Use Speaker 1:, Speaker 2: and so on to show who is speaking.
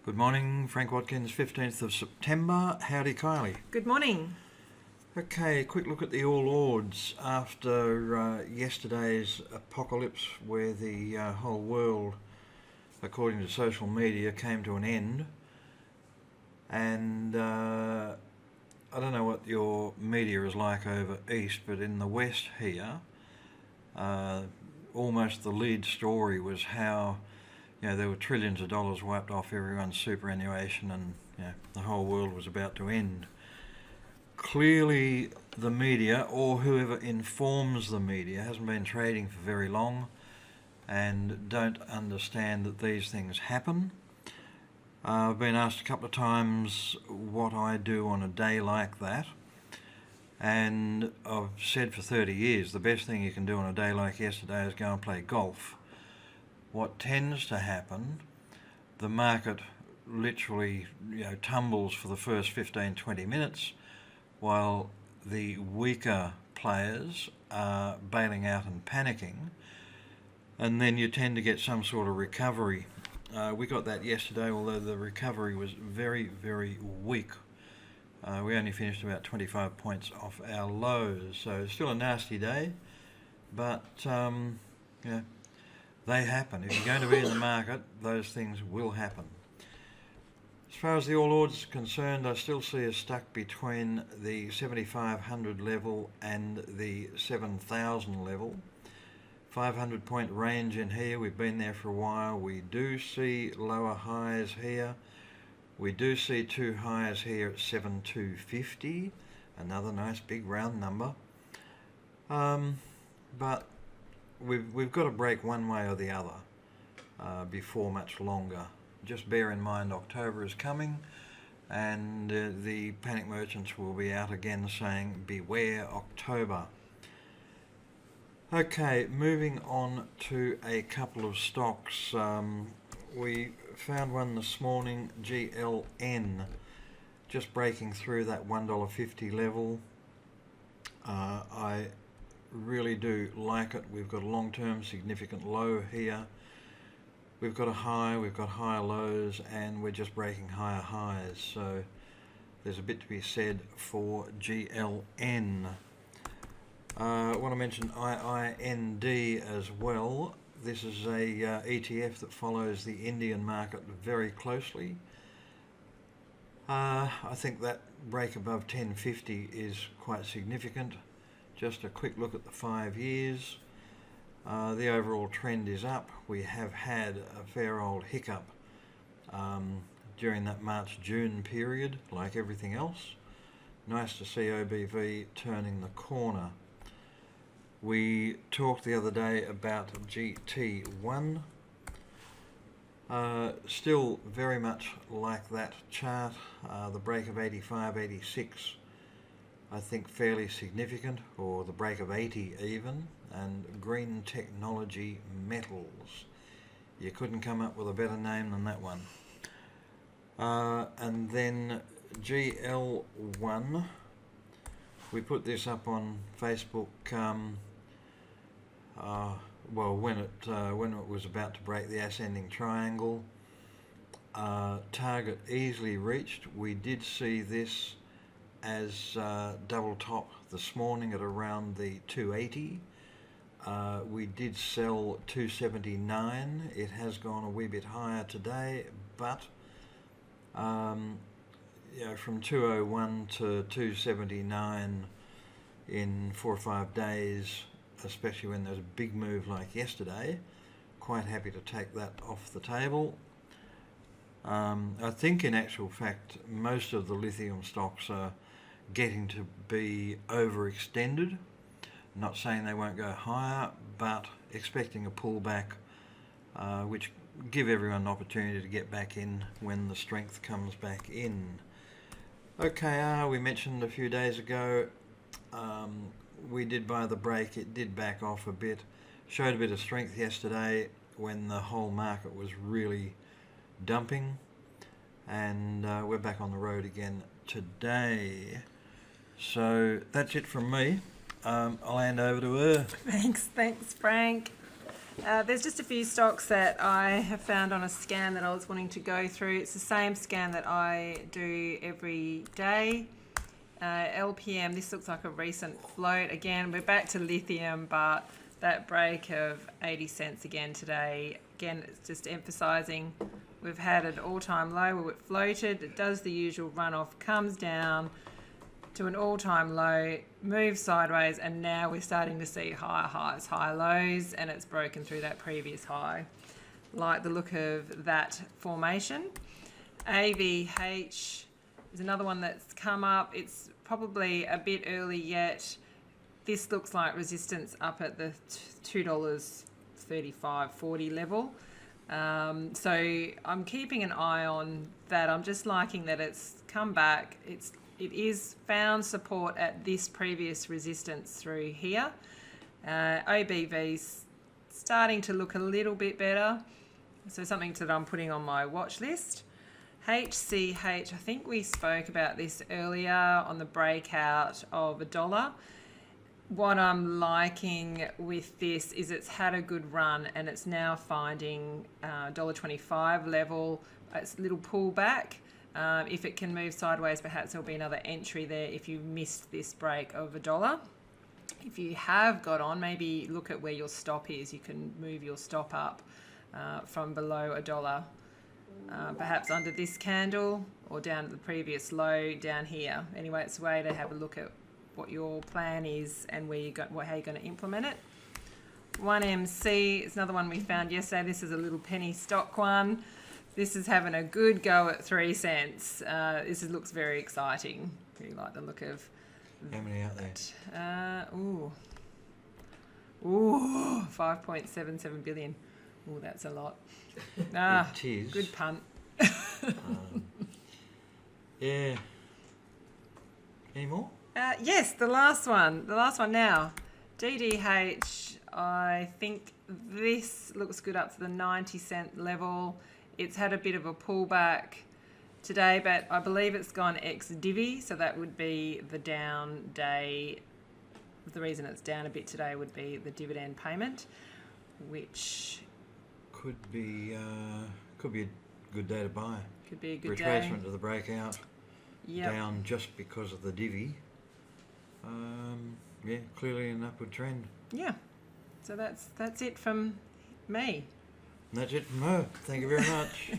Speaker 1: Good morning, Frank Watkins, 15th of September. Howdy, Kylie.
Speaker 2: Good morning.
Speaker 1: Okay, quick look at the All Ords after yesterday's apocalypse where the whole world, according to social media, came to an end. And I don't know what your media is like over east, but in the west here, almost the lead story was how there were trillions of dollars wiped off everyone's superannuation and the whole world was about to end. Clearly the media, or whoever informs the media, hasn't been trading for very long and don't understand that these things happen. I've been asked a couple of times what I do on a day like that, and I've said for 30 years the best thing you can do on a day like yesterday is go and play golf. What tends to happen, the market literally tumbles for the first 15-20 minutes while the weaker players are bailing out and panicking, and then you tend to get some sort of recovery. We got that yesterday, although the recovery was very, very weak. We only finished about 25 points off our lows, so still a nasty day, but they happen. If you're going to be in the market, those things will happen. As far as the All Ords is concerned, I still see us stuck between the 7,500 level and the 7,000 level. 500 point range in here, we've been there for a while. We do see lower highs here. We do see two highs here at 7,250, another nice big round number. But we've got to break one way or the other before much longer. Just bear in mind October is coming, and the panic merchants will be out again saying beware October. Okay, moving on to a couple of stocks. We found one this morning, GLN, just breaking through that $1.50 level. I really do like it. We've got a long-term significant low here. We've got a high, we've got higher lows, and we're just breaking higher highs. So there's a bit to be said for GLN. I want to mention IIND as well. This is a ETF that follows the Indian market very closely. I think that break above 1050 is quite significant. Just a quick look at the 5 years. The overall trend is up. We have had a fair old hiccup during that March-June period, like everything else. Nice to see OBV turning the corner. We talked the other day about GT1. Still very much like that chart. The break of 85, 86, I think fairly significant, or the break of 80 even, and green technology metals. You couldn't come up with a better name than that one. And then GL1, we put this up on Facebook when it was about to break the ascending triangle. Target easily reached. We did see this as double top this morning at around the 280. We did sell 279. It has gone a wee bit higher today, but from 201 to 279 in 4 or 5 days, especially when there's a big move like yesterday, quite happy to take that off the table. I think in actual fact most of the lithium stocks are getting to be overextended. Not saying they won't go higher, but expecting a pullback, which give everyone an opportunity to get back in when the strength comes back in. OKR, we mentioned a few days ago, we did buy the break. It did back off a bit, showed a bit of strength yesterday when the whole market was really dumping, and we're back on the road again today. So that's it from me. I'll hand over to her.
Speaker 2: Thanks, Frank. There's just a few stocks that I have found on a scan that I was wanting to go through. It's the same scan that I do every day. LPM, this looks like a recent float. Again, we're back to lithium, but that break of 80 cents again today. Again, it's just emphasising we've had an all-time low where it floated. It does the usual runoff, comes down to an all-time low, moves sideways, and now we're starting to see higher highs, higher lows, and it's broken through that previous high. Like the look of that formation. AVH is another one that's come up. It's probably a bit early yet. This looks like resistance up at the $2.35.40 level. So I'm keeping an eye on that. I'm just liking that it's come back. It is found support at this previous resistance through here. OBV's starting to look a little bit better. So something that I'm putting on my watch list. HCH, I think we spoke about this earlier on the breakout of $1. What I'm liking with this is it's had a good run and it's now finding $1.25 level. It's a little pullback. If it can move sideways, perhaps there'll be another entry there if you missed this break of $1. If you have got on, maybe look at where your stop is. You can move your stop up from below $1, perhaps under this candle or down at the previous low down here. Anyway, it's a way to have a look at what your plan is and how you're going to implement it. 1MC is another one we found yesterday. This is a little penny stock one. This is having a good go at 3 cents. Looks very exciting. Really like the look of.
Speaker 1: How many out there?
Speaker 2: 5.77 billion. Ooh, that's a lot.
Speaker 1: It is.
Speaker 2: Good punt.
Speaker 1: Yeah. Any more?
Speaker 2: Yes, the last one now. DDH, I think this looks good up to the 90-cent level. It's had a bit of a pullback today, but I believe it's gone ex-divvy, so that would be the down day. The reason it's down a bit today would be the dividend payment, which
Speaker 1: could be a good day to buy.
Speaker 2: Could be a good
Speaker 1: Retracement
Speaker 2: day.
Speaker 1: of the breakout.
Speaker 2: Yep.
Speaker 1: Down just because of the divvy. Clearly an upward trend.
Speaker 2: Yeah. So that's it from me.
Speaker 1: And that's it from her. Thank you very much.